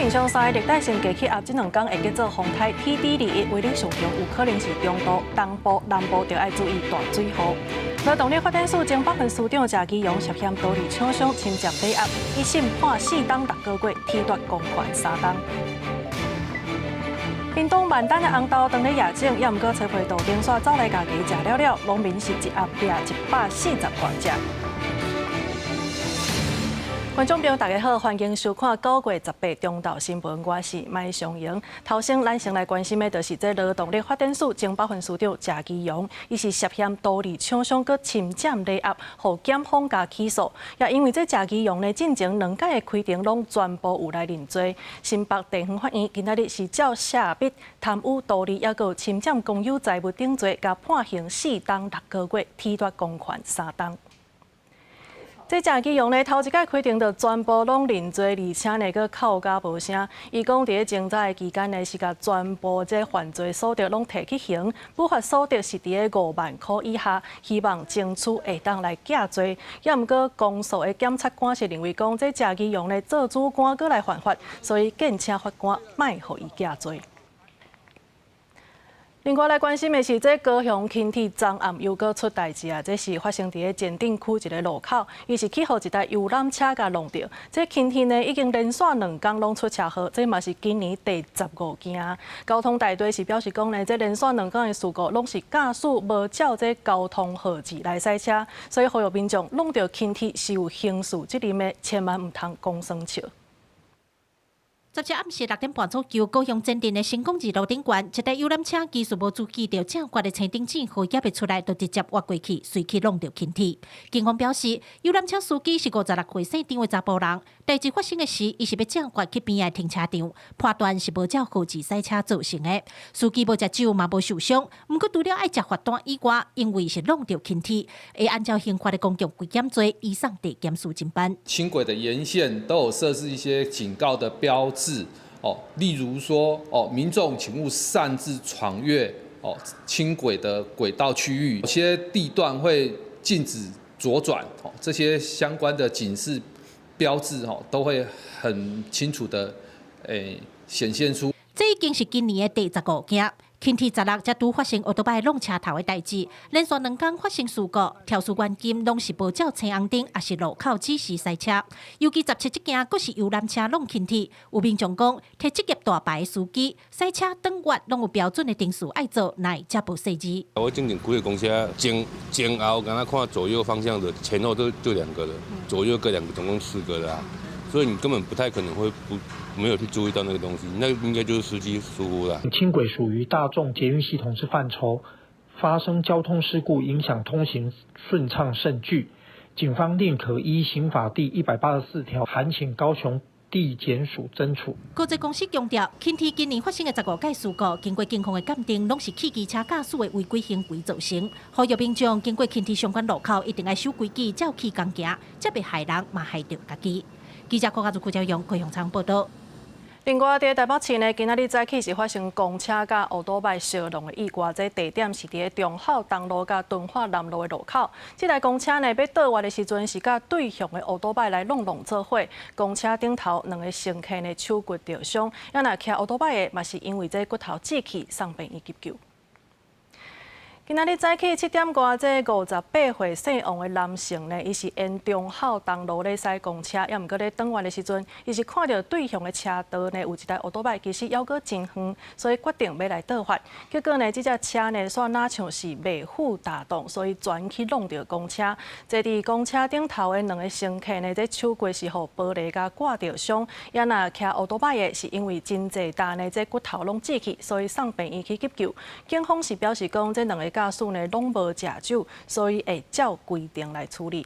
面上晒，热带性低气压这2天会结做风台 TD21，威力上强，有可能是中度、东部、南部就要注意大水雨。劳动力发展署经北分署长谢基荣涉嫌多例厂商侵占抵押，一审判4档6个月，褫夺公权3档。屏东万丹的红豆当咧夜景，也毋过找回豆丁煞走来家己食了了，农民是一盒掠140块只。观众朋友，大家好，欢迎收看9月18中昼新闻，我是麦尚莹。头先咱先来关心的，就是这劳动力发展署经北分署长谢基荣，伊是涉嫌多例厂商佮侵占抵押，互检方加起诉。也因为这谢基荣呢，进前2届的开庭拢全部有来认罪。新北地方法院今仔日是照谢笔贪污多例，也佮侵占公有财物等罪，加判刑4档6个月，褫夺公权3档。这谢基荣呢，头一届开庭就全部拢认罪，而且呢，佮扣押无声。伊讲伫咧侦查的期间呢，是甲全部这犯罪所得拢提起刑，补发所得是伫咧5万块以下，希望争取会当来假罪。也毋过公诉的检察官是认为讲，这谢基荣呢做主官佮来犯法，所以建请法官莫互伊假罪。另外来关心的是，这高雄轻铁昨暗又搁出代志啊！这是发生伫咧前镇区一个路口，伊是去互一台游览车甲弄着。这轻铁呢已经连续2天拢出车祸，这嘛是今年第15件。交通大队是表示讲呢，这连续2天的事故拢是驾驶无照这交通号志来驶车，所以呼吁民众弄着轻铁是有刑事责任的，千万唔通讲耍笑。昨日暗时6点半左右，高雄前镇的成功二路顶悬，一台游览车技术无注意到正挂的青灯箭号也未出来，就直接滑过去，随去弄到轻铁。警方表示，游览车司机是56岁姓张的查甫人。代志发生的时，伊是要正挂去边的停车场，判断是无照号志驶车造成的。司机无食酒嘛无受伤，不过除了爱食罚单以外，因为是弄到轻铁，会按照刑法的公共危险罪移送地检署侦办。轻轨的沿线都有设置一些警告的标志。例如说，民众请勿擅自闯越轻轨的轨道区域，有些地段会禁止左转，这些相关的警示标志都会很清楚的显现出。这已经是今年的第15件。轻铁16才拄发生奥多拜弄车头的代志，连续2天发生事故，肇事原金拢是无照青红灯，也是路口指示驶车。尤其17这件，佫是游览车弄轻铁。有民众讲，摕职业大牌的司机驶车等月拢有标准的定数爱做，乃才无细致。我正经开的公车前后，刚刚看左右方向的前后就2个了，左右各2个，总共4个了。所以你根本不太可能会没有去注意到那个东西，那应该就是司机疏忽了。轻轨属于大众捷运系统之范畴，发生交通事故影响通行顺畅甚巨。警方另可依刑法第184条函请高雄地检署侦处。国际公司强调，轻铁今年发生的15件事故，经过警方的鉴定，拢是汽机车驾驶的违规行为造成。呼吁民众经过轻铁相关路口，一定要守规矩，照起工行，才袂害人，嘛害着家己。记者郭家朱、用高雄场报道。另外，在台北市呢，今仔日早起是发生公车甲奥多拜相撞的意外，这地点是伫中孝东路甲敦化南路的路口。这台公车呢，要倒弯的时阵是甲对向的奥多拜来弄做伙，公车顶头2个乘客呢手骨着伤，也那骑奥多拜的嘛是因为这骨头折去，送病院急救。今仔日早起7点多，这58岁姓王的男性呢，伊是沿中孝东路咧驶公车，也毋过咧转弯的时阵，伊是看到对向的车道呢有一台奥多拜，其实犹阁真远，所以决定要来倒发。结果呢，这只车呢煞哪像是未负打动，所以转去弄到公车。坐伫公车顶头的2个乘客呢，这手骨是互玻璃甲挂着伤，也那骑奥多拜的是因为真济大呢，这骨头拢折去，所以送病院去急救。警方是表示讲，这2个驾驶呢拢无食酒，所以会照规定来处理。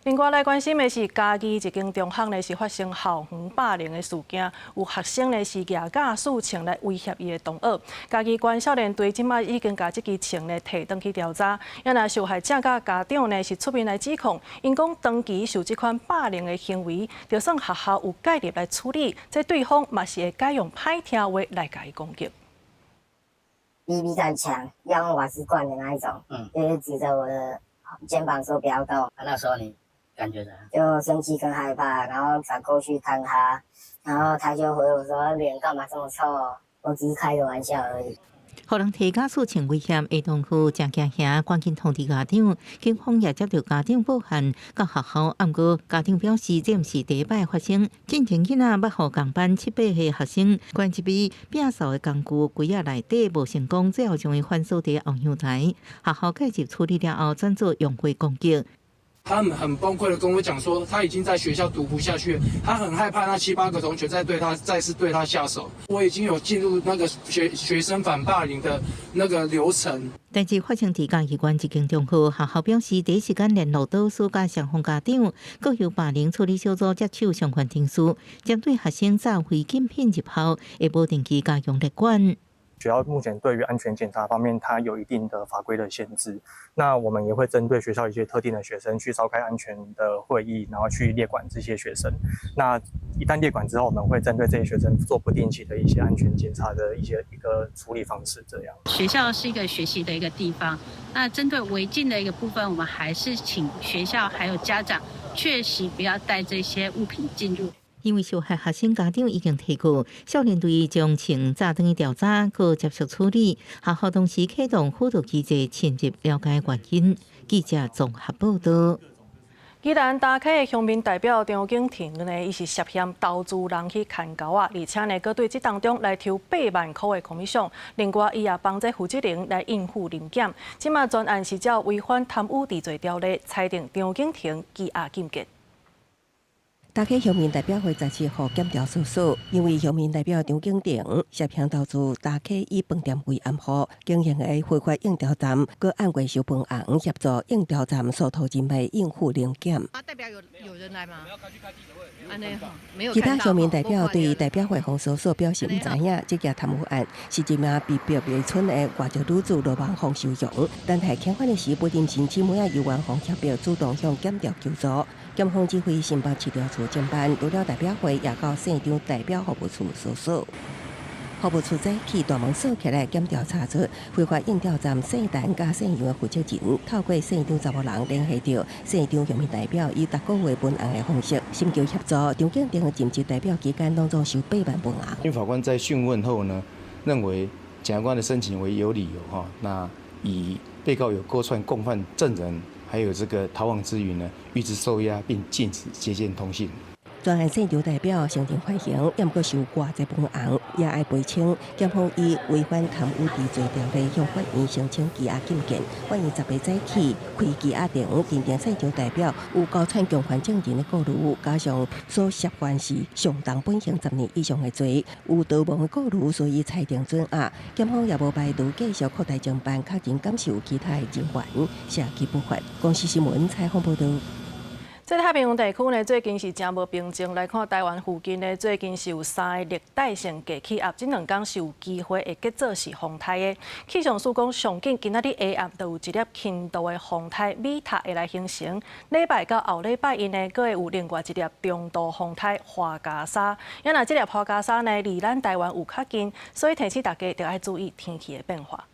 另外来关心的是，嘉义一间中学呢是发生校园霸凌的事件，有学生呢是举驾驶枪来威胁伊的同学。嘉义县少年队即马已经把这支枪呢提登去调查，也那受害者甲家长呢是出面来指控，因讲长期受这款霸凌的行为，就算学校有介入来处理，这对方嘛是会改用歹听话来甲伊攻击。BB 弹枪，要用瓦斯罐的那一种，就是指着我的肩膀说不要动。那时候你感觉呢？就生气跟害怕，然后转过去看他，然后他就回我说：“脸干嘛这么臭？”我只是开个玩笑而已。互人提假事情危险，儿童区正惊吓，赶紧通知家长。警方也接到家长报案，到学校暗过家长表示，这毋是第一摆发生。进前囡仔捌互共班7、8岁学生关一笔摒扫的工具，柜仔内底无成功，最后将伊反锁伫后阳台。学校介入处理了后，转做用火攻击。他们很崩溃的跟我讲说，他已经在学校读不下去了，他很害怕那7、8个同学再次对他下手。我已经有进入那个学生反霸凌的那个流程。代志发生伫嘉义县一间中学，学校表示第一时间联络导师甲双方家长，各由霸凌处理小组接手相关程序，针对学生早回禁品入校，会无定期加强列管。学校目前对于安全检查方面，它有一定的法规的限制。那我们也会针对学校一些特定的学生去召开安全的会议，然后去列管这些学生。那一旦列管之后，我们会针对这些学生做不定期的一些安全检查的一个处理方式。这样，学校是一个学习的一个地方。那针对违禁的一个部分，我们还是请学校还有家长确实不要带这些物品进入。因为受害学生家长已经提过，少年队将请早等于调查，可接受处理。学校同时启动辅导机制，深入了解原因。记者综合报道。宜兰大溪的乡民代表张景婷呢，伊是涉嫌投资人去牵狗啊，而且呢，佮对这当中来抽8万块的commission项。另外，伊也帮这负责人来应付临检。即马专案是照违反贪污治罪条例，裁定张景婷羁押禁见。大溪乡民代表会17号检调搜索，因为乡民代表张景婷涉嫌投资大溪以饭店为暗号经营的非法应调站，佮按过收饭红协助应调站所投人员应付临检。代表有人来吗？没有。其他乡民代表对代表会方搜索表示唔知影，这件贪污案是一名被标为村的外籍女子罗万芳收容，但系遣返的时不定亲姊妹啊由万芳协调主动向检调求助。检方指挥新北市调处侦办，除了代表会，也到县长代表服务处搜索。服务处早起大门锁起来，检调查出非法应调站姓陈甲姓杨的负责人，透过县长查某人联系到县长乡民代表，以逐个月分红的方式，寻求协助张景婷的尽职代表期间当中收8万分红。因法官在讯问后呢，认为检察官的申请为有理由哈，那以被告有勾串共犯证人。还有这个逃亡之余呢，预知受押，并禁止接见通信。专案县长代表声情反省，也不收偌济分红，也爱赔清。检方以违反贪污治罪条例向法院申请羁押禁见。法院10日早起开羁押庭，认定县长代表有勾串共犯证人的过路，加上所涉犯是相当本刑10年以上的罪，有逃亡的过路，所以裁定准押。检方也无排除继续扩大侦办，确认感受其他的情况，下期不法。公司新闻采访报道。在太平洋地区呢，最近是真无平静。来看台湾附近呢，最近是有3个热带性低气压，这2天是有机会会结做是风台的。气象署讲，上紧今仔日下暗就有一粒轻度的风台米塔会来形成。礼拜到后礼拜一呢，佫会有另外一粒中度风台花加沙。因为这粒花加沙呢，离咱台湾有较近，所以提醒大家要爱注意天气的变化。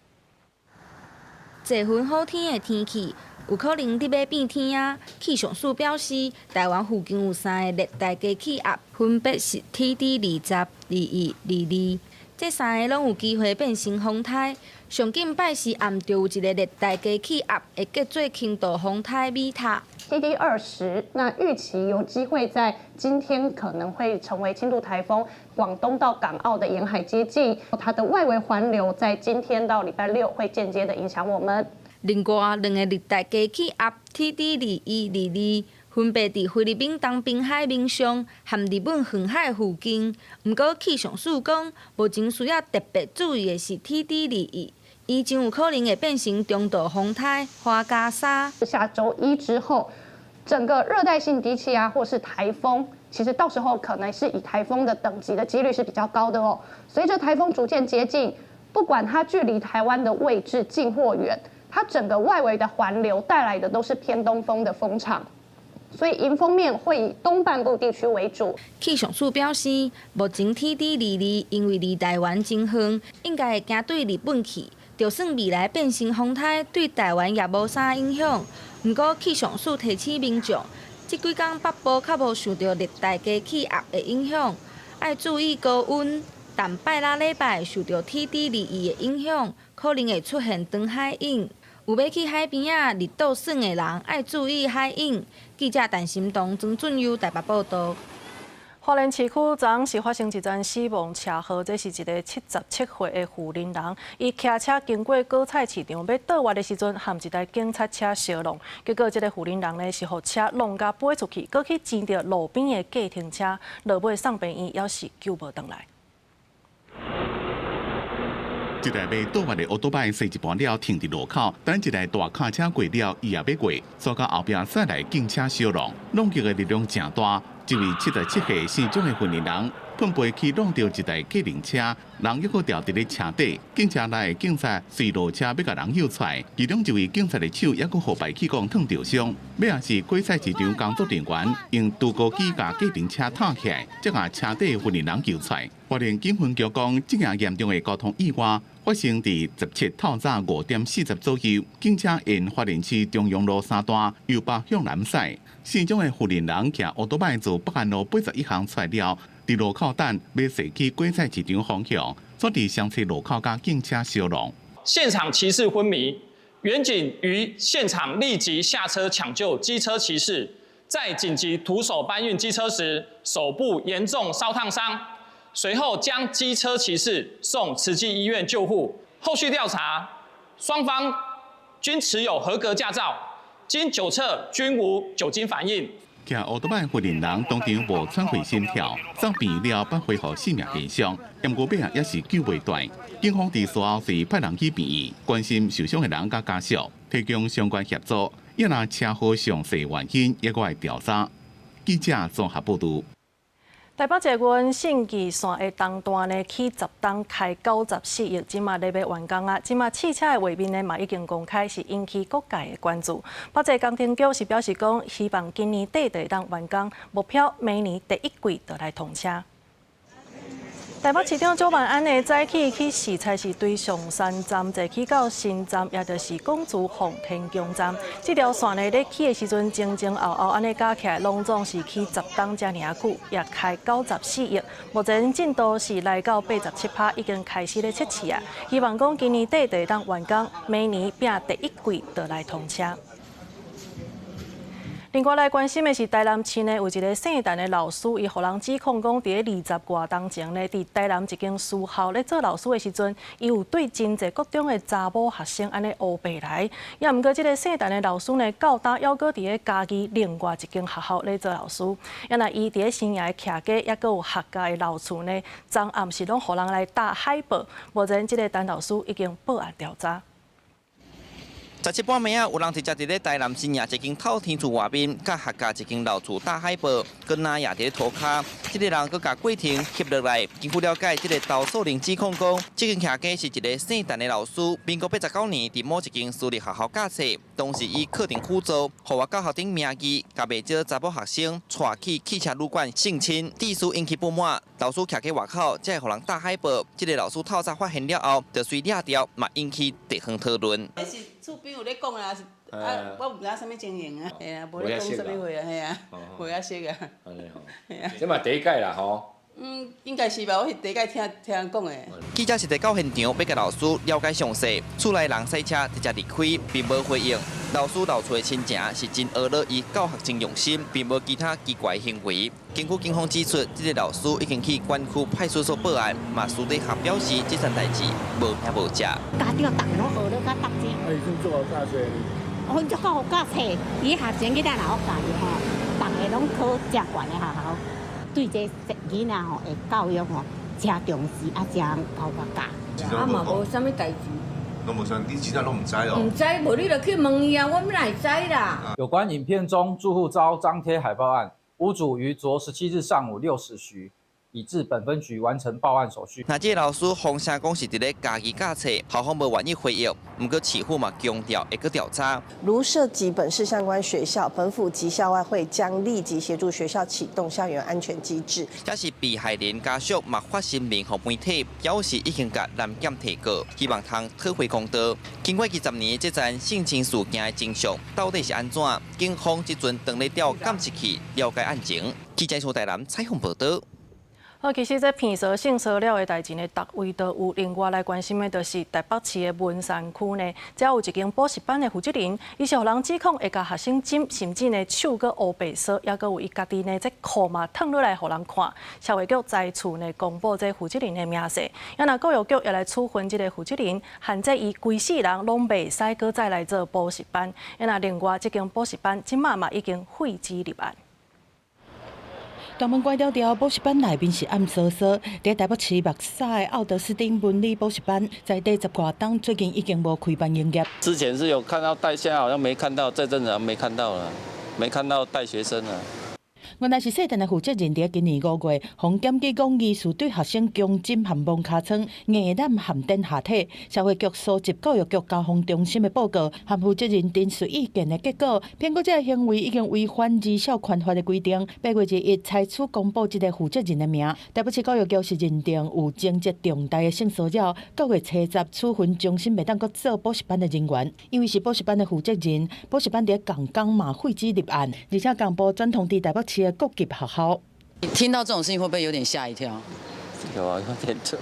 这份好天的天气。有可能伫要变天啊！气象署表示，台湾附近有3个热带低气压，分别是 TD20、21、22，这3个拢有机会变成风台。上紧拜四暗就有一个热带低气压会结做轻度风台米塔。TD20，那预期有机会在今天可能会成为轻度台风，广东到港澳的沿海接近。它的外围环流在今天到礼拜6会间接的影响我们。另外2个热带低气压 TD21、22，分别伫菲律宾东滨海面上和日本远海附近。不过气象署讲，目前需要特别注意的是 TD21，伊真有可能会变成中度风台花加沙。下周1之后，整个热带性低气压或是台风，其实到时候可能是以台风的等级的几率是比较高的哦。随着台风逐渐接近，不管它距离台湾的位置近或远，它整个外围的环流带来的都是偏东风的风场，所以迎风面会以东半部地区为主。气象署表示，目前 TD22因为离台湾真远，应该会行对日本去，就算未来变成风台，对台湾也无啥影响。不过气象署提醒民众，这几天北部较无受到热带低气压的影响，要注意高温。但拜六礼拜受到 TD21的影响，可能会出现长海影。有要去海边啊日倒耍的人，要注意海影。记者陈心彤、曾俊佑台北报道。花莲市区昨是发生一桩死亡车祸，这是一个77岁的妇人人，伊骑车经过果菜市场要倒弯的时阵，和一台警察车相撞，结果这个妇人人呢是互车弄甲飞出去，搁去撞到路边的计程车，落尾送病院，也是救无回来。一台被倒弯的奥多拜驶一半了，停伫路口，等一台大卡车过了，伊也要过，所到后壁驶来警车相撞，弄击的力量真大。一位77岁姓钟的妇人人碰背去弄到一台计程车，人抑阁掉伫咧车底，警车内的警察随落车要甲人救出来，其中一位警察的手抑阁互排气管烫着伤。尾也是果菜市场工作人员用拄高机甲计程车拖起来，才甲车底的妇人人救出来。花莲警分局讲，这件严重的交通意外发生伫17透早5点40左右，警车沿花莲市中央路3段由北向南驶。姓钟的妇人人骑奥多麦自北安路81巷出来了，伫路口等要驶去果菜市场方向，所伫相车路口甲警车相撞。现场骑士昏迷，员警于现场立即下车抢救机车骑士，在紧急徒手搬运机车时，手部严重烧烫伤，随后将机车骑士送慈济医院救护。后续调查，双方均持有合格驾照。经酒测均无酒精反应。骑奥多麦妇人人当场无喘气心跳，送病院了，不恢复性命健伤，但过尾也是救袂断。警方伫随后是派人去病院，关心受伤的人甲家属，提供相关协助。要拿车祸详细原因，也搁来调查。记者综合报道。台北捷运信义线的东段呢，起10档开94亿，即马咧要完工啊！即马汽车的画面呢嘛已经公开，是引起各界的关注。北捷工程局是表示讲，希望今年底就会当完工，目标明年第1季就来通车。台北市长周万安的早起去试菜是对上山站坐起到新站，也就是港珠奉天宫站。这条线呢，咧起的时阵前前后后安尼加起来，拢总是起10档遮尔久，也开94亿。目前进度是来到87%，已经开始咧测试啊。希望讲今年底就会当完工，明年拼第1季就来通车。另外来关心的是，台南市呢有一个姓陈的老师，伊互人指控讲，伫咧20多年前呢，伫台南一间私校咧做老师的时阵，伊有对真侪各种的查某学生安尼乌白来。也毋过，这个姓陈的老师呢，到打犹搁伫咧家己另外一间学校咧做老师。也那伊伫咧生涯的徛家，也搁有客家的老厝呢，昨暗时拢互人来打海报。目前，这个陈老师已经报案调查。17半暝啊，有人直接伫咧台南新野一间透天厝外面，甲客家一间老厝打海报，佮那也伫咧涂骹。这个人佮甲过程翕落来，经过了解，这个投诉人指控讲，这间徛家是一个姓陈的老师，民国89年伫某一间私立学校教册，当时以课程辅助，互我教校顶名义，甲袂少查某学生带去汽车旅馆性侵，地数引起不满。老师徛喺外口，才会互人打海报。这个老师透早发现了后，就随掠掉，嘛引起地方讨论。厝边有咧讲啊，我唔知啥物情形啊，系啊，无咧讲啥物话啊，系啊，无遐识啊，系啊，这嘛第一届啦吼。应该是吧，我是第一届听人讲的。记者实地到现场，要甲老师了解详细。厝内人洗车直接离开，并无回应。老师流出的亲情是真娱乐，伊教学真用心，并无其他奇怪行为。根据警方指出，这个老师已经去关区派出所报案，嘛私底下表示这件代志无听无食。家长逐拢学了甲读书。伊做做好教册。我做好教册，伊学生去咱老学教的吼，逐个拢考正悬的学校。对这囡仔吼的教育吼，真重视啊，真高甲教。啊嘛无啥物代志。拢无啥，你真正拢唔知哦。唔知，无你就去问伊啊，我哪会知啦？有关影片中住户遭张贴海报案，屋主于昨17日上午6时许以至本分局完成报案手续。那这老师风声讲是伫咧家己驾册，校方无愿意回应，不过市府嘛强调会去调查。如涉及本市相关学校，本府及校外会将立即协助学校启动校园安全机制。也是被害人家属嘛发声明给媒体，表示已经甲南检提告，希望通讨回公道。经过20年这桩性侵事件的真相到底是安怎？警方即阵当咧调监视器了解案情。记者苏台南采访报道。其实这骗色性骚扰的代志呢，大位都有。另外来关心的，就是台北市的文山区呢，只有一间补习班的负责人，伊是互人指控会甲学生针，甚至呢手搁乌白扫，也搁有伊家己呢这裤嘛脱落来互人看。社会局在厝呢公布这负责人的名字，也那教育局也来处分这个负责人，限制伊规世人拢袂使搁再来做补习班。也那另外这间补习班即马嘛已经废止立案。江门关调补习班内面是暗搓搓，在台北市木栅的奥德斯汀文理补习班，在第10多档最近已经无开班营业。之前是有看到带，现在好像没看到，这阵子没看到了，没看到带学生了。原来是社团的负责人，伫今年5月，向检举讲疑似对学生强针含摸尻川、硬染含电下体。社会局收集教育局交通中心的报告，和负责人陈述意见的结果，评估这个行为已经违反儿少权法的规定。8月1日采取公布这个负责人的名。台北市教育局是认定有情节重大的性骚扰，9月初10处分中心袂当搁做补习班的人员，因为是补习班的负责人，补习班伫同工嘛废止立案，而且公布转通至台北市的各级学校。听到这种事情会不会有点吓一跳？有啊，有点错。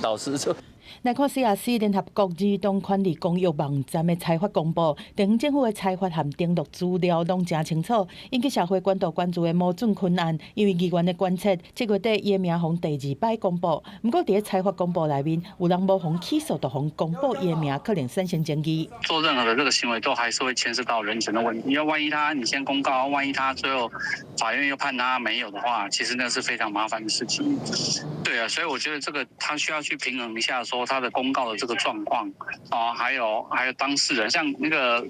老师错。来看 CRC 联合国儿童权利公益网站的采访公布，地方政府的采访和登录资料拢真清楚，引起社会关注的某准困案，因为议员的观测，7月底伊的名红第2摆公布，不过伫采访公布内面，有人无红起诉，就红公布伊的名，可能产生争议。做任何的这个行为，都还是会牵涉到人权的问题。要万一你先公告，万一他最后法院又判他没有的话，其实那是非常麻烦的事情。对啊，所以我觉得这个他需要去平衡一下，说他的公告的这个状况啊，还有当事人，像那个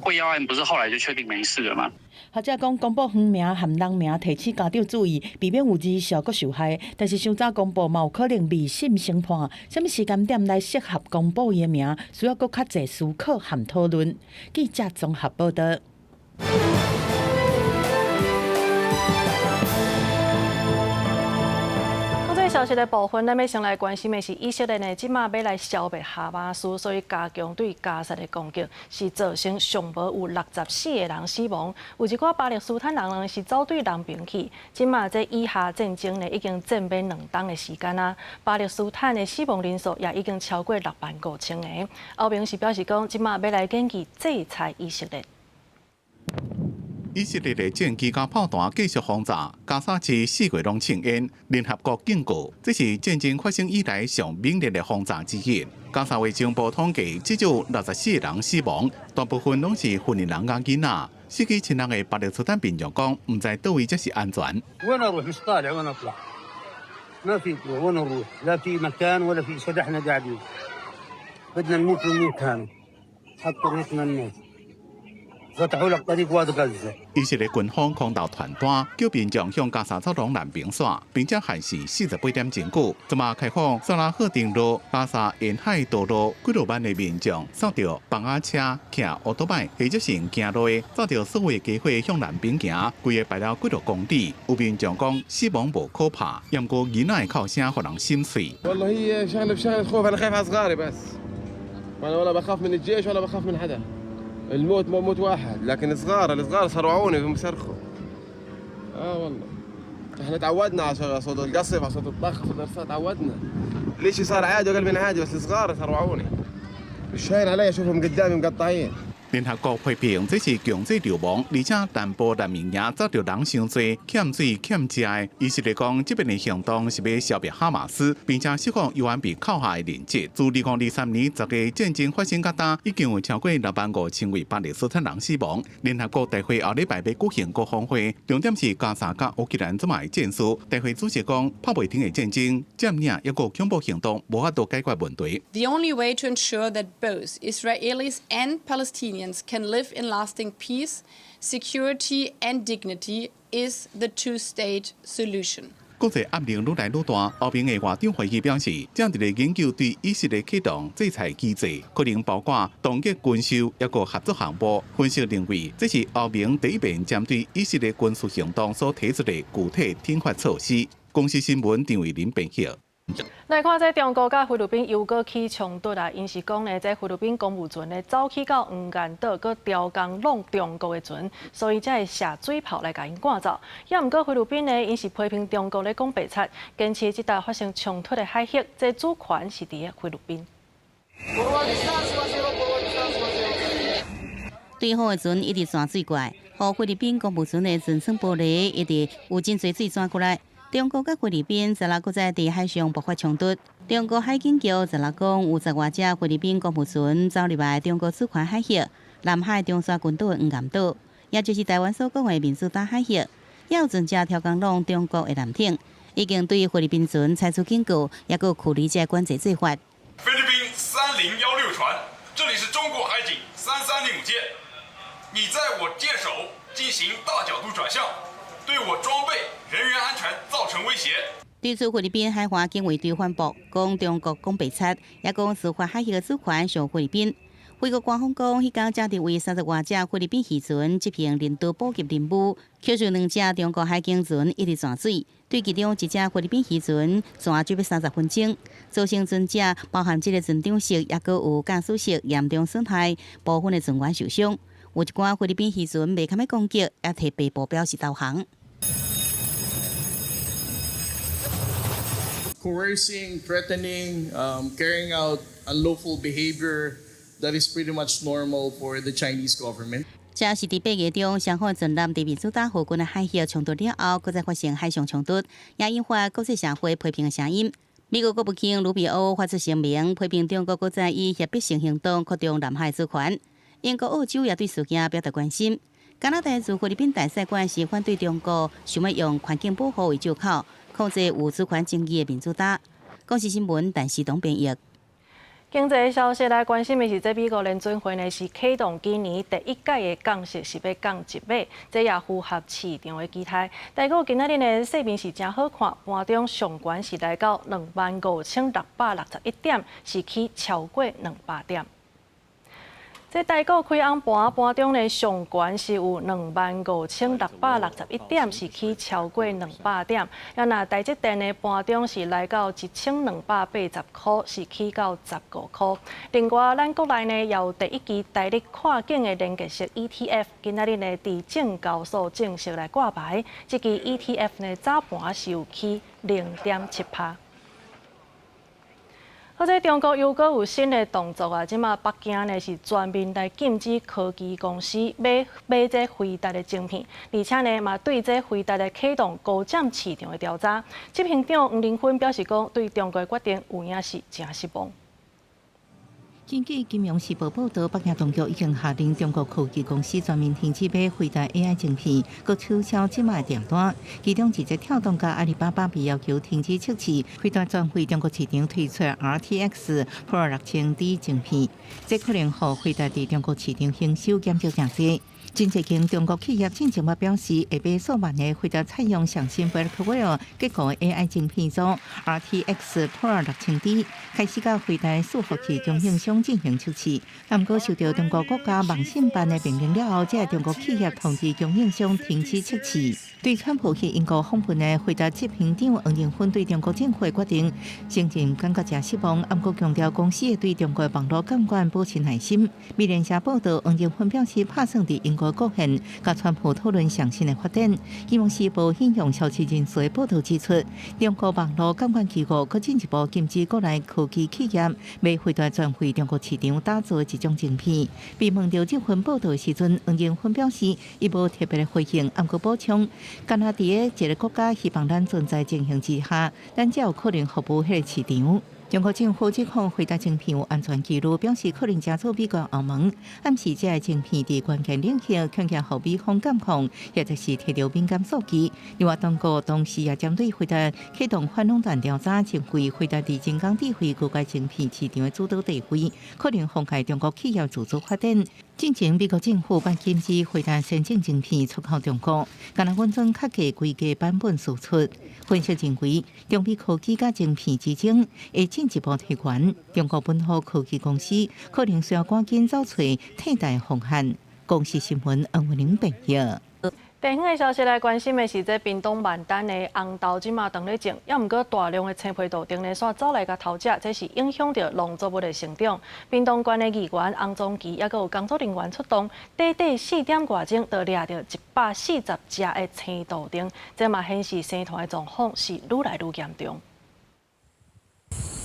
会要案，不是后来就确定没事了吗？学者讲，公布园名和人名提起家长注意，避免有儿少搁受害。但是伤早公布嘛，有可能未审先判。什么时间点来适合公布伊的名，需要搁较侪思考和讨论。记者综合报道。消息的部分，咱要先来关心的是以色列呢，即马要来消灭哈马斯，所以加强对加沙的攻击，是造成上无有64个人死亡，有一寡巴勒斯坦人呢是走对人兵去。即马这以哈战争呢已经战变2冬的时间啊，巴勒斯坦的死亡人数也已经超过65000个。欧盟是表示讲，即马要来建议制裁以色列。以色列的战机甲炮弹继续轰炸，加沙市4月拢庆烟。联合国警告，这是战争发生以来上猛烈的轰炸之一。加沙卫生部统计，至少64个人死亡，大部分拢是妇人人甲囡仔。死去亲人的巴勒斯坦民众讲，唔知倒位才是安全。وين اروح مش طالع وين اطلع ما في وين نروح لا في مكان ولا في شد احنا قاعدين بدنا نموت ونموت هنا حتى ريتنا الناس فتحوا لك طريق واد غزه。以色列军方空投传单，叫民众向加沙走廊难平线，并且限时48点钟久。这马开放萨拉赫定路、加沙沿海道路几路万的民众，扫到房仔车、骑奥多摆，或者是行路的，走到所谓机会向南边行，规个排了几多公里。有民众讲死亡无可怕，不过囡仔的哭声互人心碎。والله هي شغله بشغله خوف انا خايف على صغاري بس انا ولا بخاف من الجيش ولا بخاف من حدا الموت موت واحد لكن الصغار صرعوني بيصرخوا والله احنا تعودنا على صوت القصف على صوت الطخ صوت الرصاص تعودنا ليش صار عادي وقلبنا عادي بس الصغار صرعوني مش هاين علي اشوفهم قدامي مقطعين。联合国批评这是强制流亡，而且南部难民营遭到人伤多，欠水欠食的。以色列讲，这边的行动是要消灭哈马斯，并且释放有关被扣下的人质。自2023年10月战争发生到今，已经有超过65000位巴勒斯坦人死亡。联合国大会后礼拜要举行国防会，重点是加沙甲乌克兰这卖战事。大会主席讲，拍袂停的战争、占领抑个恐怖行动，无法度解决问题。The only way to ensure that both Israelis and Palestinians Palestinians can live in lasting peace, security and dignity is the two-state solution. 国际压力愈来愈大，欧盟的外长会议表示，正伫咧研究对以色列启动制裁机制，可能包括冻结军售抑个合作项目。分析认为，这是欧盟第一遍针对以色列军事行动所提出的具体惩罚措施。公司新闻张伟林编辑。来看这中国甲菲律宾又搁起冲突啊！因是讲呢，这菲律宾公务船呢走去到黄岩岛，搁调工弄中国的船，所以才会下水炮来甲因赶走。也毋过菲律宾呢，因是批评中国咧讲白贼，坚持这搭发生冲突的海域，这主权是伫咧菲律宾。对方的船一直钻水过来，互菲律宾公务船的船舱玻璃一直有真侪水钻过来。中国甲菲律宾昨日搁在伫海上爆发冲突。中国海警局昨日讲有10外只菲律宾公务船走入来中国主权海域，南海中沙群岛的黄岩岛，也就是台湾所讲的民主岛海域，也有船只挑工弄中国的舰艇，已经对菲律宾船采取警告，也搁处理这管制做法。菲律宾3016船，这里是中国海警3305舰，你在我舰首进行大角度转向，对我装备、人员安全造成威胁。对此，菲律宾海华警卫队反驳，讲中国讲白贼，也讲司法海域的主权属菲律宾。菲国官方讲，迄天正伫为30外只菲律宾渔船执行领导补给任务，扣住2只中国海警船一直钻水，对其中1只菲律宾渔船钻约30分钟，造成船只包含这个船长室，也搁有驾驶室严重损害，部分的船员受伤。有一寡菲律宾渔船未堪要攻击，也替被捕表示投降。Coercing, threatening, carrying out unlawful behavior that is pretty much normal for the Chinese government. 这是伫8月中，双方船舰伫民主岛附近的海域冲突了后，搁再发生海上冲突，也引发国际社会批评的声音。美国国务卿卢比欧发出声明，批评中国搁再以胁迫性行动扩张南海主权。英国、澳洲也对事件表达关心。加拿大驻菲律宾大使馆是反对中国想要用环境保护为借口，控制有主权争议的民主岛。公司新闻陈时东编译。经济消息来关心的是，这美国联准会呢是启动今年第1届的降息，是要降1码，这也符合市场的期待。但个今仔日呢，市面是真好看，盘中上悬是来到25661点，是去超过200点。这台股开红盘中呢，上悬是有25661点，是去超过200点。也那台积电呢，盘中是来到1280块，是去到15块。另外，咱国内呢，也有第1期大力跨境的连结式 ETF， 今仔日呢，伫证交所正式来挂牌。这支 ETF 呢，早盘是有起0.7%。好在中国又搁有新的动作啊！即马北京呢是全面来禁止科技公司买这飞弹的晶片，而且呢嘛对这飞弹的启动高占市场的调查。执行长黄仁勋表示讲，对中国决定有影是真失望。根据《金融时报》报道，北京当局已经下令中国科技公司全面停止买回答 AI 晶片，佮取消即卖订单。其中，一个跳动甲阿里巴巴被要求停止测试回答转回中国市场推出 RTX Pro 6000D 晶片，这可能互回答伫中国市场营收减少真济。真侪间中国企业进前捌表示，会买数万个回答采用上新 Blackwell 结构 AI 晶片组 RTX Pro 6000D， 开始甲回答伺服器供应商进行测试。不过，受到中国国家网信办的命令了后，这中国企业通知供应商停止测试。对川普去英国访问的回答执行长黄仁勋对中国政府决定，承认感觉真失望，不过强调公司会对中国网络监管保持耐心。美联社报道，黄仁勋表示，拍算伫英国国现，甲川普讨论上新的发展。希望时报引用消息人士的报道指出，中国网络监管机构搁进一步禁止国内科技企业买回答转回中国市场打造的一种晶片。被问到这份报道时阵，黄仁勋表示，伊无特别的回应，不过补充，加拿大的一个国家希望咱存在情形之下，咱才有可能服务迄个市场。中国政府指控回答晶片有安全记录，表示可能加速美国欧盟暗示这晶片伫关键领域强加互美方监控，或者是摕到敏感数据。另外，当局同时也针对回答启动反垄断调查，认为回答伫人工智慧各界晶片市场的主导地位，可能妨碍中国企业自主发展。进前，美国政府把禁止回答先进晶片出口中国，敢若分装较价规格版本输出。分析认为，中美科技甲晶片之争会进一步提悬，中国本土科技公司可能需要赶紧找找替代方案。公司新闻黄文玲报道。地方的消息来关心的是，这屏东万丹的红豆即马当咧种，也毋过大量的青皮豆丁咧煞走来甲偷食，这是影响到农作物的成长。屏东县的议员洪宗基，也有工作人员出动，短4点外钟，就掠到140只的青豆丁，这嘛显示生态的状况是愈来愈严重。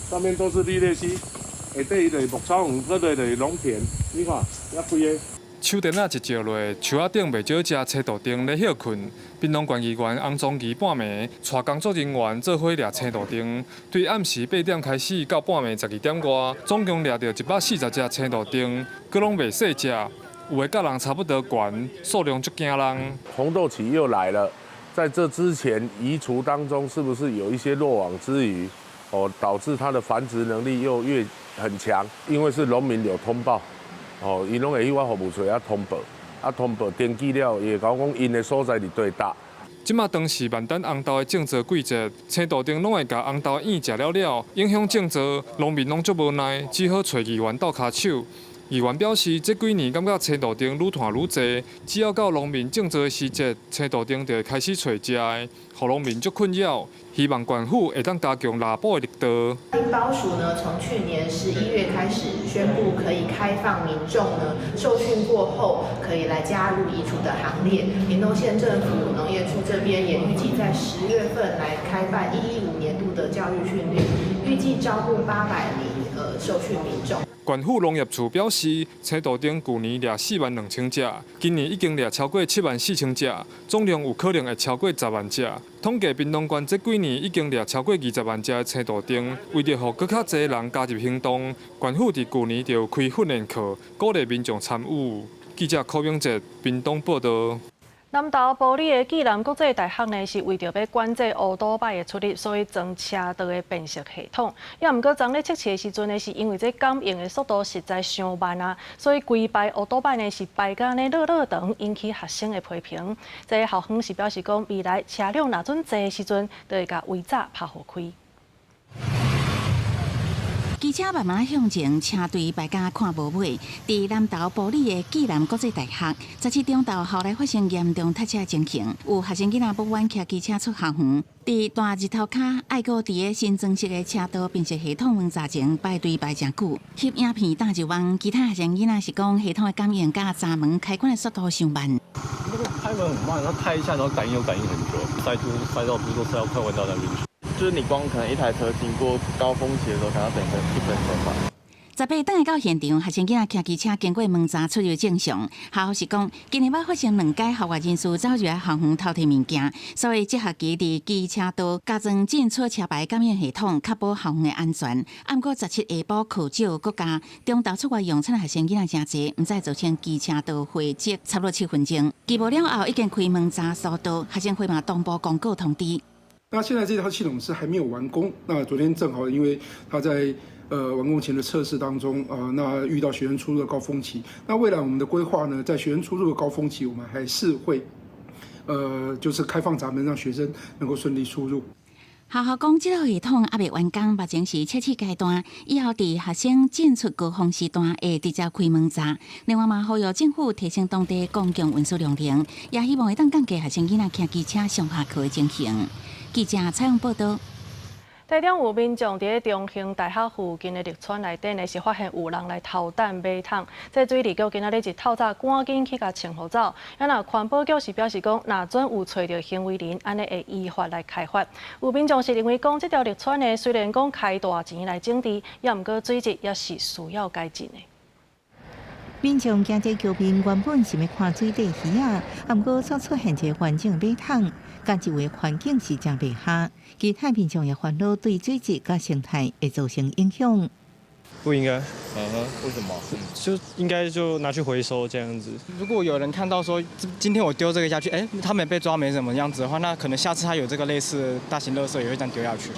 上面都是绿鬣蜥，下底就是牧草园，嗰度就是农田，你看，遐规个。树电一照落，树仔顶袂少只青豆丁咧休困。屏东县议员洪宗基半暝带工作人员做伙掠青豆丁，对暗时8点开始到半暝12点外，总共掠到140只青豆丁，佮拢袂细只，有的甲人差不多悬，数量足惊人。红豆期又来了，在这之前移除当中，是不是有一些落网之鱼？导致它的繁殖能力又越很强，因为是农民有通报。伊拢会去我服务处通报，通报登记了，伊会甲我讲因的所在伫对搭。即马当时万丹红豆的种植季节，青豆丁拢会甲红豆叶食了，影响种植，农民拢足无奈，只好找议员斗骹手。议员表示，这几年感觉青豆丁愈摊愈济，只要到农民种植的时节，青豆丁就会开始找食的，互农民足困扰。希望县府会当加强拉捕的力度。经保署呢，从去年11月开始宣布可以开放民众呢受训过后，可以来加入移除的行列。屏东县政府农业处这边也预计在10月份来开办115年度的教育训练，预计招募800名受训民众。县府农业处表示，青豆丁去年掠42000只，今年已经掠超过74000只，总量有可能会超过10万只。统计屏东县这几年已经掠超过20万只的青豆丁，为着让更较侪人加入行动，县府伫去年就开训练课，鼓励民众参与。记者柯永哲，屏东报道。南投埔里的暨南国际大学呢，是为着要管制乌多摆的出入，所以装车道的辨识系统。也毋过，昨日测试的时阵呢，是因为这感应的速度实在伤慢啊，所以规排乌多摆呢是排甲呢落长，引起学生的批评。这个校方是表示讲，未来车辆若准坐的时阵，就会甲违者拍互开。机车慢慢向前，车队排甲看无尾。伫南投埔里的暨南国际大学，17中昼后来发生严重塞车情形，有学生囡仔不愿骑机车出校园，伫大日头骹爱国伫个新装饰的车道辨识系统门闸前排队排真久。翕影片打就望，其他学生囡仔是讲系统的感应甲闸门开关的速度上慢。那个开门很慢，然后开一下，然后感应很久，塞到不是说塞到快弯到那边去。就是你光可能一台车经过高峰期的时候，可能要等个1分钟吧。18等下到现场，学生囡仔骑机车经过门闸出入正常。校是讲，今日捌发生2届校外人士走入来校园偷摕物件，所以这学期伫机车道加装进出车牌感应系统，确保校园的安全。按过17下晡课少，国家中昼出外用餐的学生囡仔真侪，毋再造成机车道会积差不多7分钟。期末了后已经开门闸速度，学生会嘛同步公告通知。那现在这套系统是还没有完工。那昨天正好因为它在完工前的测试当中那遇到学生出入的高峰期。那未来我们的规划呢，在学生出入的高峰期，我们还是会就是开放闸门，让学生能够顺利出入。校讲，这套系统还未完工，目前是测试阶段，以后伫学生进出高峰时段会直接开门闸。另外嘛，呼吁政府提升当地公共运输量能，也希望会当降低学生囡仔骑机车上下课的情形。记者采访报道。台中有民众伫中兴大学附近的绿川内底呢，是发现有人来偷蛋马桶。这水利局今仔日一透早赶紧去甲清好走。那环保局是表示讲，若准有找到行为人，安尼会依法来开罚。有民众是认为讲，这条绿川呢，虽然讲开大钱来整治，也毋过水质也是需要改进的。民众惊这桥边原本是要看水底鱼啊，毋过却出现一个完整马桶。甲一位环境是真袂合，其他民众也烦恼对水质甲生态会造成影响。不应该，为什么？就应该就拿去回收这样子。如果有人看到说今天我丢这个下去，他没被抓没什么样子的话，那可能下次他有这个类似的大型垃圾也会这样丢下去。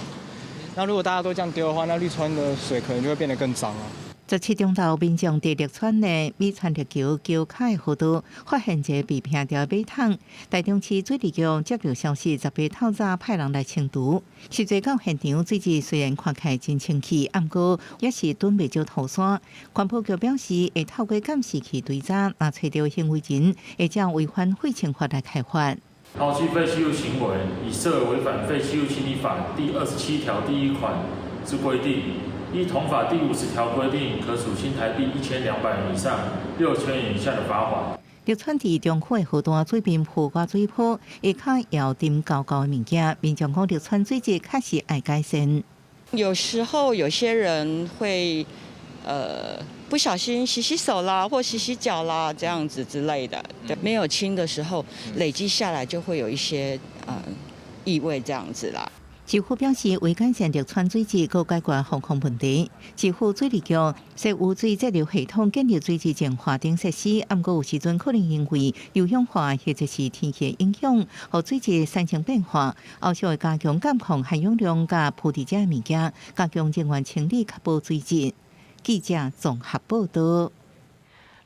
那如果大家都这样丢的话，那绿川的水可能就会变得更脏了。17中昼，民众伫绿川内美川绿桥桥骹的河道发现一个被拼掉的马桶，台中市水利局接到消息，10月透早派人来清除。实际到现场，水质虽然看起来真清气，不过也是蹲袂少土沙。环保局表示，会透过监视器追查，若找到行为人，会将违反废清法来开罚。抛弃废弃物行为，以涉违反废弃物清理法第27条第1款之规定。依同法第50条规定，可处新台币1200元以上6000元以下的罚款。绿川伫中区的河段水边铺挂水泡，下骹摇沉高高的物件，民众讲绿川水质确实爱改善。有时候有些人会不小心洗洗手啦，或洗洗脚啦，这样子之类的。对，没有清的时候，累积下来就会有一些异味这样子啦。市府表示，为改善绿川水质，搁解决防控问题，市府水利局设污水截流系统建立水质净化等设施，不过有时阵可能因为油氧化或者是天气影响，和水质产生变化。后续会加强监控含氧量甲铺地者物件，加强人员清理，确保水质。记者综合报道。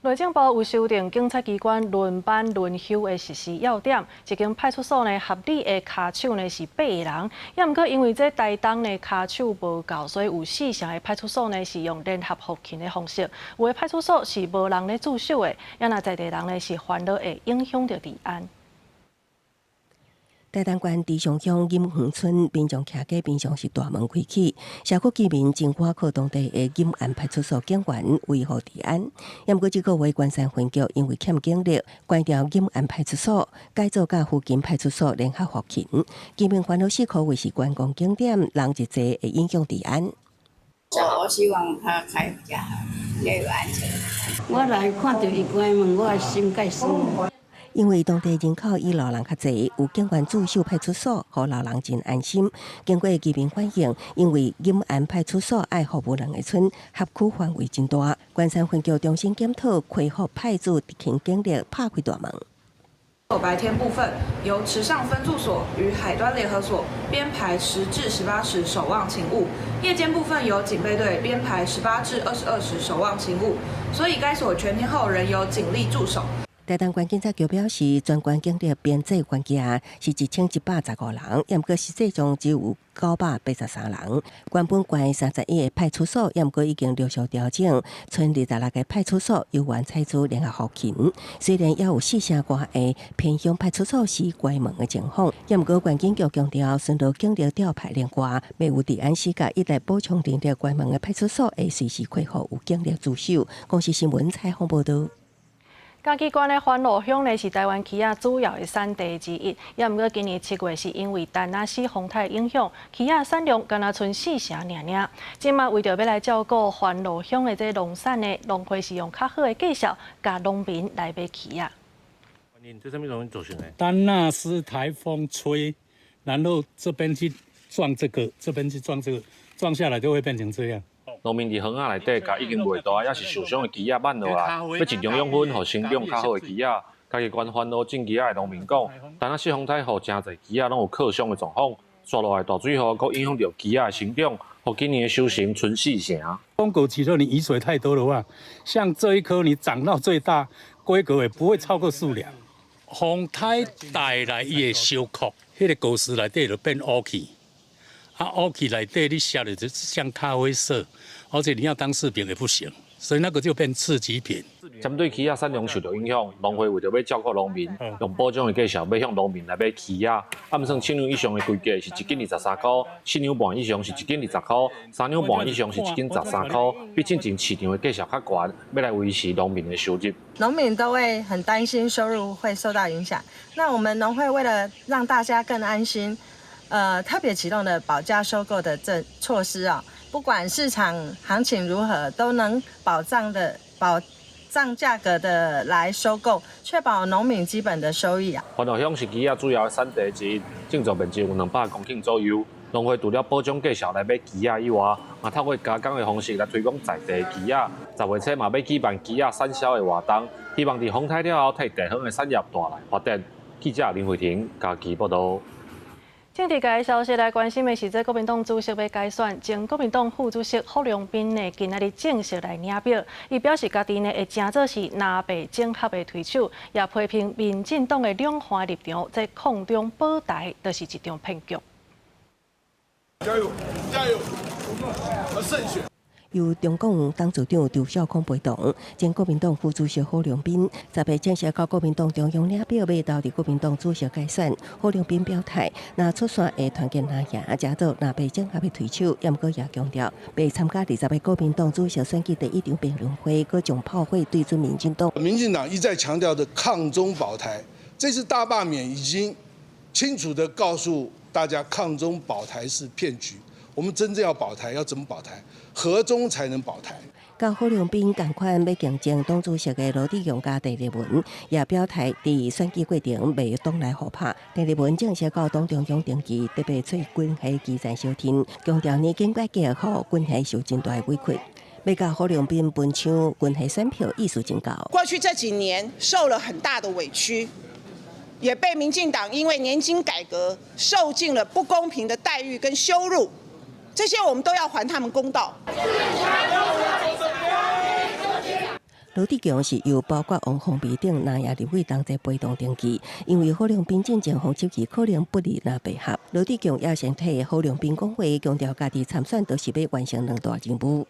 内政部有修订警察机关轮班轮休的实施要点，一间派出所呢合理的卡手呢是8个人，也毋过因为这台东呢卡手无够，所以有4成的派出所呢是用联合合勤的方式，有的派出所是无人咧驻守的，也若在地人呢是烦恼会影响到治安。台东县池上乡银园村民众徛过平常是大门开启，社区居民真赶靠当地的银安派出所警员维护治安。也毋过这个月关山分局因为欠警力，关掉银安派出所，改造甲附近派出所联合合勤。居民烦恼4可维持观光景点，人一济会影响治安。我希望他开比较好，也有安全。我来看到伊关门，我心介酸。因为当地人口以老人较侪，有警员驻守派出所，互老人真安心。经过居民反映，因为银安派出所爱服务2个村，辖区范围真大，关山分局重新检讨，恢复派驻执勤警力，拍开大门。白天部分由池上分驻所与海端联合所编排10至18时守望勤务，夜间部分由警备队编排18至22时守望勤务，所以该所全天候仍有警力驻守。台东县警察局表示，全县警力编制关卡是1115人，也毋过实际上只有983人。原本关31个派出所，也毋过已经陆续调整，剩26个派出所由原采取联合合勤。虽然也有4成外个偏乡派出所是关门的情况，也毋过县警局强调，顺着警力调派连外，未有治安时刻一直补充人力关门的派出所，会随时恢复有警力驻守。公视新闻采访报道。嘉义县的番路乡呢是台湾起仔主要的产地之一，也毋过今年7月是因为丹那斯风台影响，起仔产量敢若剩4成尔。今麦为着要来照顾番路乡的这农产呢，农会是用较好的技术，甲农民来买起仔。这上面容易走形诶。丹那斯台风吹，然后这边去撞这个，这边去撞这个，撞下来就会变成这样。农民伫园仔内底，甲已经卖大，也是受伤的鸡仔慢落啦，要尽量养分，互生长较好的鸡仔。家己关番路种鸡仔的农民讲，但那四风台互真侪鸡仔拢有克伤的状况，刷落来大水雨，佫影响到鸡仔的生长，互今年的收成剩4成。公狗期如果你雨水太多的话，像这一颗你长到最大，规格也不会超过4两。风台带来伊的小壳，迄个果实内底就变乌去。乌起来对你下的就像咖啡色，而且你要当饰品也不行，所以那个就变次级品。针对鸡仔产量受到影响，农会为着要照顾农民，用保障的计数，要向农民来买鸡仔。按算7两以上的规格是1斤23块，4两半以上是1斤20块，3两半以上是1斤13块，比进前市场的计数较悬，要来维持农民的收入。农民都会很担心收入会受到影响，那我们农会为了让大家更安心。特别启动的保价收购的措施啊，不管市场行情如何，都能保障涨价格的来收购，确保农民基本的收益啊。番路乡是鸡仔主要的产地之一，种植面积有200公顷左右。农会除了保障绩效来买鸡仔以外，也透过加工的方式来推广在地鸡仔。10月初嘛要举办鸡仔产销的活动，希望伫丰台了后替地方的产业带来发展。记者林慧婷家己报道。政治界消息来关心的是，国民党主席要改选，前国民党副主席郝龙斌呢，今仔日正式来领表，伊表示家己呢会正做是南北整合的推手，也批评民进党的两岸立场在抗中保台，就是一场骗局。加油，加油，胜选。由中共党组长周小康陪同，前国民党副主席郝龙斌10日正式到国民党中央领表，要投入国民党主席改选。郝龙斌表态，若出线会团结拿赢，加做南北整合的推手。也过也强调，要参加20个国民党主席选举第1场辩论会，各种炮灰对准民进党。民进党一再强调的抗中保台，这次大罢免已经清楚的告诉大家，抗中保台是骗局。我们真正要保台，要怎么保台？和中才能保台。甲郝龙斌同款要竞争党主席的罗致荣甲郑丽文，也表态伫选举过程未党内互拍。郑丽文正式到党中央登记，特别找军系基层小天，强调年金改革后军系受真大的委屈。要甲郝龙斌分抢军系选票，意思真高。过去这几年受了很大的委屈，也被民进党因为年金改革受尽了不公平的待遇跟羞辱。这些我们都要还他们公道。罗致荣是由包括王宏伟等南亚立委同齐陪同登记，因为郝龙斌进前方7期可能不利那配合。罗致荣也先替郝龙斌讲话，强调家己参选都是要完成2大任务：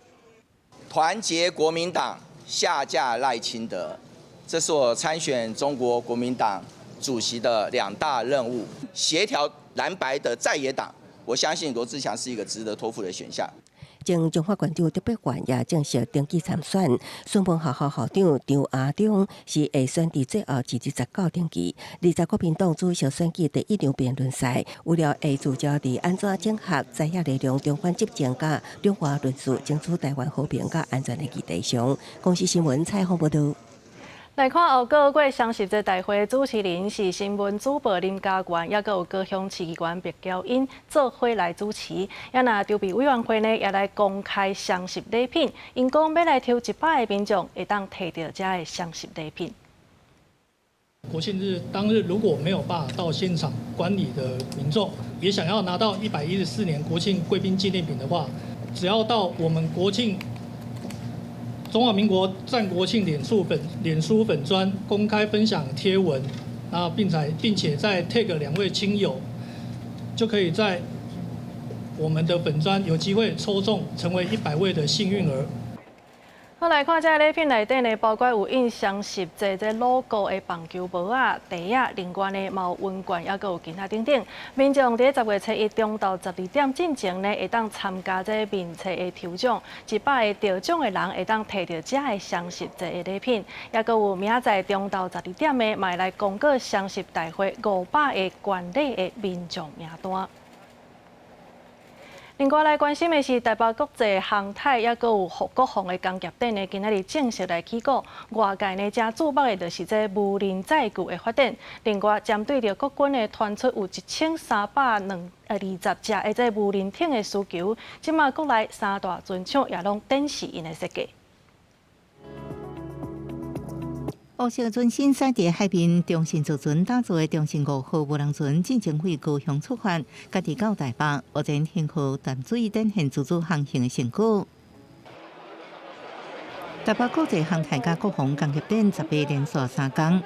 团结国民党，下架赖清德，这是我参选中国国民党主席的2大任务。协调蓝白的在野党。我相信罗志祥是一个值得托付的选项。前中华县长特别员也正式登记参选，顺丰学校校长张阿忠是会选伫最后1日19登记。20国民党主席选举第1场辩论赛，为了会聚焦伫安怎整合在野力量、中间执政甲两岸论述，争取台湾和平甲安全的议题上。公司新闻采访报道。来看后个月双十节大会主持人是新闻主播林嘉源，也有高雄市议员白娇英做伙来主持。也那筹备委员会呢，也来公开双十礼品，因讲要来抽100个民众会当摕到这个双十礼品。国庆日当日，如果没有办法到现场观礼的民众，也想要拿到114年国庆贵宾纪念品的话，只要到我们国庆。中华民国战国庆脸书粉专公开分享贴文，并且再 tag 2位亲友，就可以在我们的粉专有机会抽中成为100位的幸运儿。好，来看这个礼品内底呢，包括有印双十节这 logo 的棒球帽啊、茶啊，另外呢，嘛有温罐，也有其他等等。民众伫10月初1中到12点进前呢，会当参加这面册的抽奖，100个得奖的人会当摕到这个双十节的礼品。也阁有明仔载中到12点的，嘛会来公告双十大会500个管理的民众名单。另外来关心的是台北国际航太，也阁有国防的工业展呢，今仔日正式来起工。外界呢，正注目的就是这无人载具的发展。另外，针对着国军的传出有1320架的这无人艇的需求，即马国内3大船厂也拢展示因的设计。乌色船身驶伫海边，中信造船打造的中信5号无人船进前会高雄出发，家己到台北，目前天候淡水展现自主航行的成果。台北国际航太甲国防工业展10连续3天，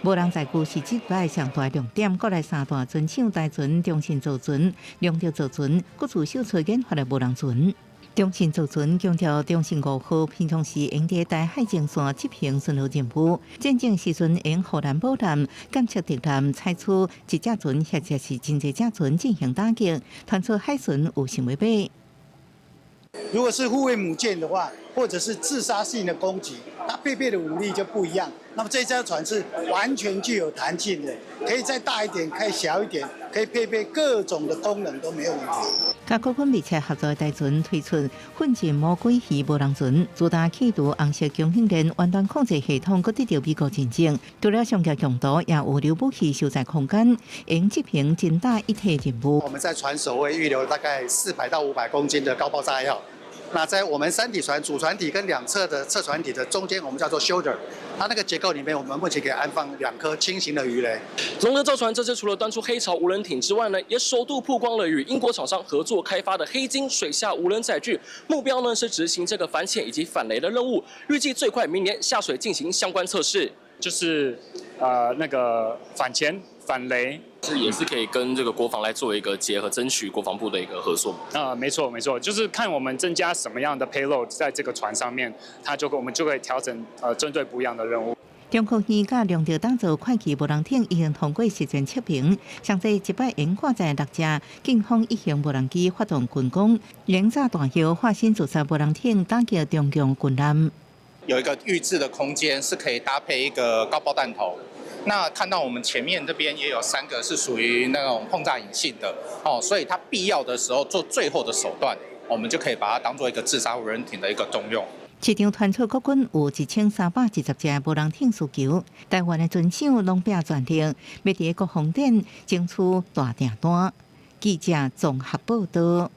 无人载具是这摆上大亮点。国内3大船厂大船中信造船、龙德造船，各自首次研发的无人船。中信造船强调，中信5号平常时用伫大海前线执行巡逻任务，战争时阵用护栏保栏、监测敌舰，采取一隻船或者是真侪隻船进行打击，传出海巡有想要买。如果是护卫母舰的话，或者是自杀性的攻击，它配备的武力就不一样。那么这艘船是完全具有弹性的，可以再大一点，可以小一点，可以配备各种的功能都没有问题。甲各款密切合作的台船推出混进魔鬼鱼无人船，主打企图红色供应链完全控制系统，搁得到美国认证。除了上架强度，也物流武器收载空间，应执行真大一体任务。我们在船首会预留大概400到500公斤的高爆炸药。那在我们3体船主船体跟2侧的侧船体的中间，我们叫做 shoulder， 它那个结构里面，我们目前可以安放2颗轻型的鱼雷。龙德造船这次除了端出黑潮无人艇之外呢，也首度曝光了与英国厂商合作开发的黑鲸水下无人载具，目标呢是执行这个反潜以及反雷的任务，预计最快明年下水进行相关测试。就是那个反潜、反雷，也是可以跟这个国防来做一个结合，争取国防部的一个合作。没错，就是看我们增加什么样的 payload 在这个船上面，我们就可以调整针对不一样的任务。中国鱼甲用着当做快骑无人艇已经通过实践测评，上载100人挂载6架警方一型无人机发动军攻，连炸大号化身自杀无人艇打击中共军舰。有一个预制的空间是可以搭配一个高爆弹头。那看到我们前面这边也有3个是属于那种轰炸引信的所以它必要的时候做最后的手段，我们就可以把它当做一个自杀无人艇的一个重用。市场团出国军有1310架无人艇需求，台湾的船厂拢拼全力，要伫国防展争取大订单。记者综合报道。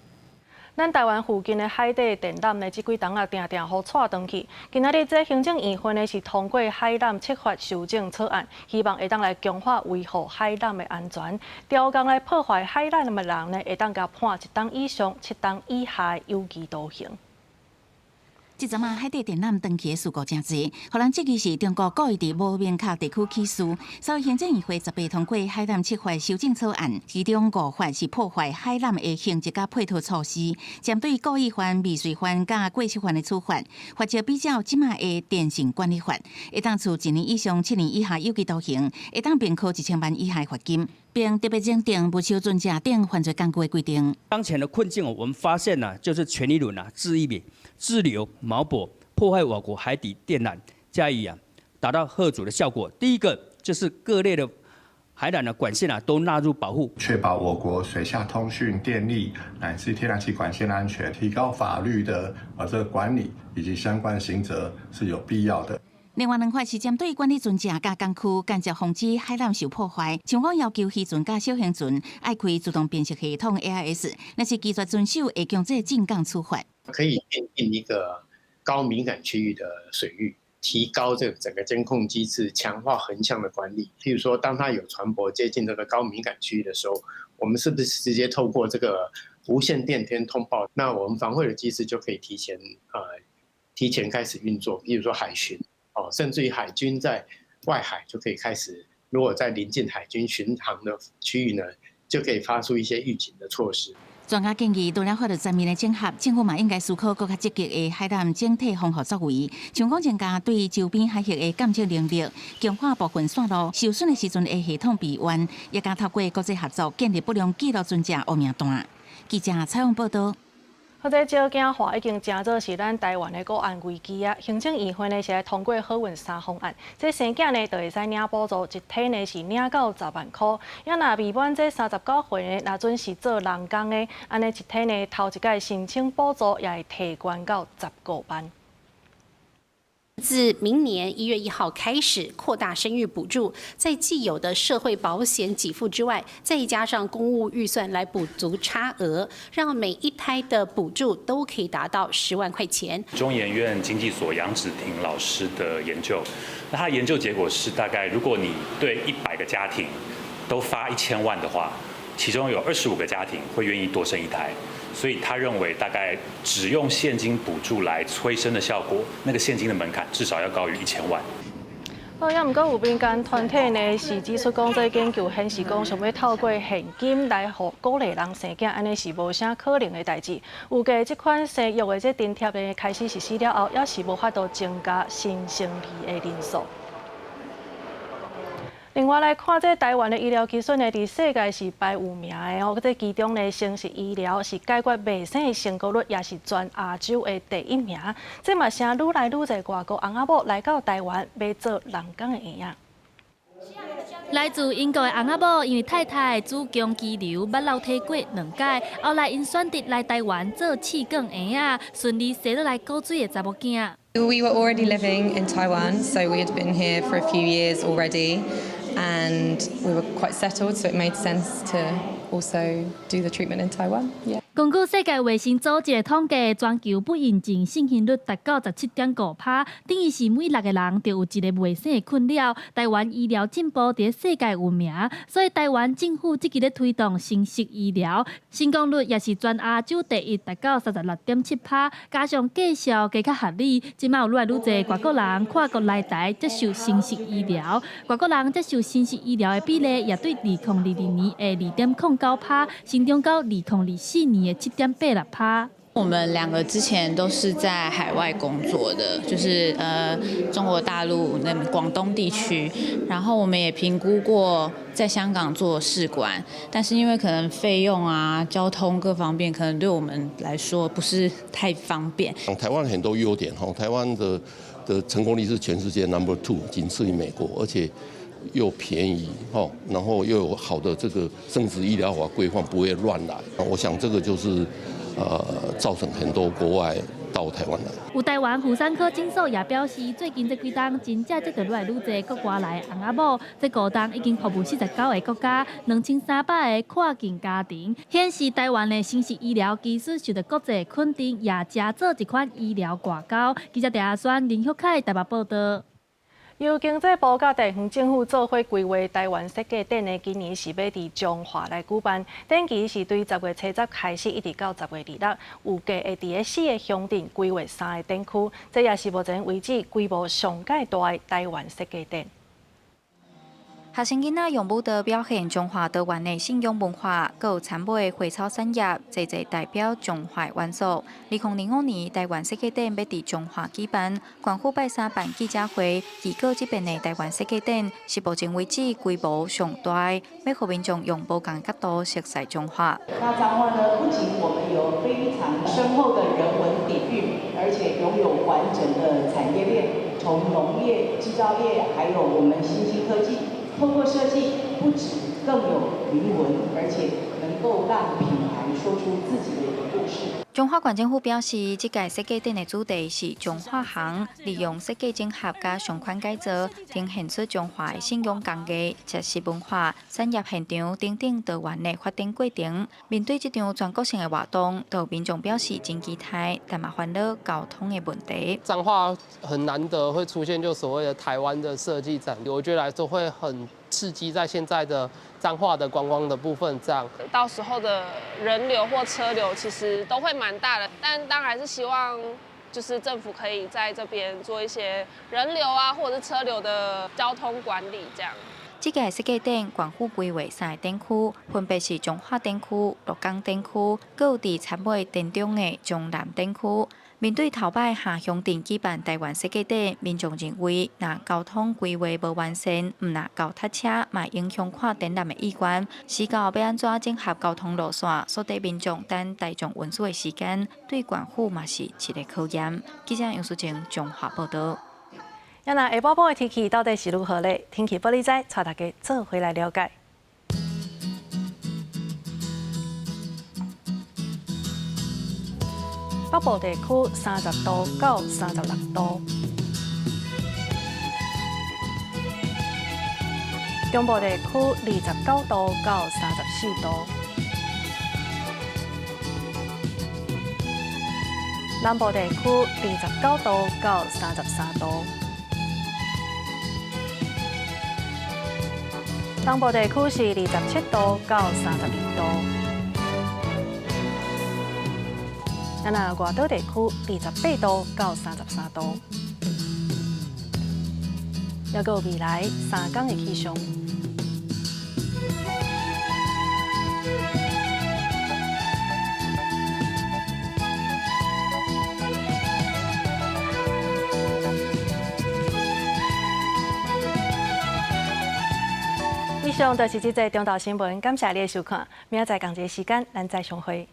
咱台湾附近的海底电缆呢，这几档啊，定定互带转去。今仔日这行政院会呢是通过海缆撤法修正草案，希望会当来强化维护海缆的安全。刁工来破坏海缆的人呢，会当甲判1档以上7档以下有期徒刑。即阵海底电缆长期的事故真侪，互人质疑是中国故意伫无明确地区起诉。稍行政院会18通过海缆撤法修正草案，其中5法是破坏海缆的刑责甲配套措施，针对故意犯、未遂犯甲过失犯的处罚，或者比较即卖的电信管理法，会当处1年以上7年以下有期徒刑，会当并科1000万以下罚金，并特别认定不受尊者等犯罪工具的规定。当前的困境，我们发现就是权利轮恣意滞留、锚泊、破坏我国海底电缆，加以达到嚇阻的效果。第一个就是各类的海缆的管线都纳入保护，确保我国水下通讯、电力乃至天然气管线的安全，提高法律的这个管理以及相关的刑责是有必要的。另外2块是针对管理船只甲工区间接防止海缆受破坏，像讲要求渔船甲小型船爱开自动辨识系统 AIS， 若是拒绝遵守，会强制进港处罚。可以奠定一个高敏感区域的水域，提高这个整个监控机制，强化横向的管理。譬如说，当它有船舶接近这个高敏感区域的时候，我们是不是直接透过这个无线电天通报？那我们防卫的机制就可以提前开始运作。譬如说海巡甚至于海军在外海就可以开始，如果在临近海军巡航的区域呢，就可以发出一些预警的措施。专家建议，除了法律层面的整合，政府嘛应该思考更加积极的海缆整体防护作为，像讲增加对周边海域的监测能力，强化部分线路受损的时阵的系统备案，也加透过国际合作建立不良记录存者黑名单。记者采访报道。或者照镜化已经真做是咱台湾的国安危机啊！行政院会呢是来通过好运3方案，这生囝呢就会使领补助，一体呢是领到10万块。也若未满这39岁呢，若准是做人工的，安尼一体呢头一届申请补助也会提悬到15万。自明年1月1号开始扩大生育补助，在既有的社会保险给付之外，再加上公务预算来补足差额，让每一胎的补助都可以达到10万块钱。中研院经济所杨芷婷老师的研究，那他的研究结果是，大概如果你对100个家庭都发1000万的话，其中有25个家庭会愿意多生一胎。所以他认为，大概只用现金补助来催生的效果，那个现金的门槛至少要高于1000万。也毋过有民间团体呢是指出讲，这研究显示讲，想要透过现金来鼓励人生囝，安尼是无啥可能的代志。预计这款生育的这津贴呢开始实施了后，也是无法度增加新生儿的人数。另外来看，这台湾的医疗技术呢，伫世界是排5名的哦。这其中呢，生殖医疗是解决未生的成功率，也是全亚洲的第1名。这嘛，是愈来愈侪外国翁仔某来到台湾要做人工的婴仔。来自英国的翁仔某，因为太太子宫肌瘤捌流体过2届，后来因选择来台湾做试管婴儿，顺利生落来古水的查某囝。We were already living in Taiwan, so we had been here for a few years already, and we were quite settled, so it made sense to also do the treatment in Taiwan. Yeah. 根据世界卫生组织的统计，全球不孕症盛行率达到17.5%，等于是每6个人就有一个未生的困扰。台湾医疗进步在世界有名，所以台湾政府积极咧推动生殖医疗，成功率也是全亚洲第一，达到36.7%。加上介绍加较合理，即卖有愈来愈侪外国人跨国来台接受生殖医疗，外国人接受生殖医疗的比例也对2022年的2.09%成长到2024年。7.86%。我们2个之前都是在海外工作的，就是中国大陆那广东地区，然后我们也评估过在香港做试管，但是因为可能费用啊、交通各方面，可能对我们来说不是太方便。台湾很多优点哈，台湾的成功率是全世界 No.2， 仅次于美国，而且又便宜哈，然后又有好的这个生殖医疗法规范，不会乱来。我想这个就是造成很多国外到台湾来。有台湾妇产科诊所也表示，最近这几冬真正接到愈来愈多国外来的翁仔某，这5冬已经服务49个国家、2300个跨境家庭，显示台湾的生殖医疗技术受到国际肯定，也加做一款医疗挂钩。记者陈选林旭凯台北报道。由经济部甲地方政府做伙规划台湾设计展的，今年是要伫中华来举办。展期是对10月初10开始，一直到10月26，预计会伫4个乡镇规划3个展区。这也是目前为止规模上界大的台湾设计展。学生囡仔用舞蹈表现中华多元的信仰文化，佮有参与花草产业，侪代表中华元素。2005年台湾设计展要伫中华举办，官府拜3办记者会，预告这边的台湾设计展是目前为止规模上大，要互民众用不同角度熟悉中华。那彰化呢，不仅我们有非常深厚的人文底蕴，而且拥有完整的产业链，从农业、制造业，还有我们新兴科技。透过设计，不止更有灵魂，而且能够让品牌说出自己的故事。中华县政府表示，这届设计展的主题是中华行，利用设计整合加相关改造，呈现出中华的信仰工艺、食食文化、产业现场等等多元的发展过程。面对这场全国性的活动，都有民众表示真期待，但嘛烦恼交通的问题。彰化很难得会出现就所谓的台湾的设计展，我觉得来说会很刺激在现在的彰化的观光的部分，这样到时候的人流或车流其实都会蛮大的，但当然还是希望就是政府可以在这边做一些人流啊或者是车流的交通管理这样。这届设计展，县府规划3个展区，分别是中华展区、鹿港展区，佮有伫参尾展中的中南展区。面对头摆下乡镇举办台湾设计展，民众认为，若交通规划无完善，毋若够塞车，嘛影响看展览的意愿。是到要安怎整合交通路线，所得民众等大众运输的时间，对县府嘛是一个考验。记者杨淑晴中华报道。那下晡晡的天气到底是如何呢？天气报你知，带大家做回来了解。北部地区30度到36度，中部地区29度到34度，南部地区29度到33度，东部地区是27度到32度。那外岛地区28度到33度，还有未来3天的气象。以上就是这则中岛新闻，感谢你的收看，明仔载同一时间咱再相会。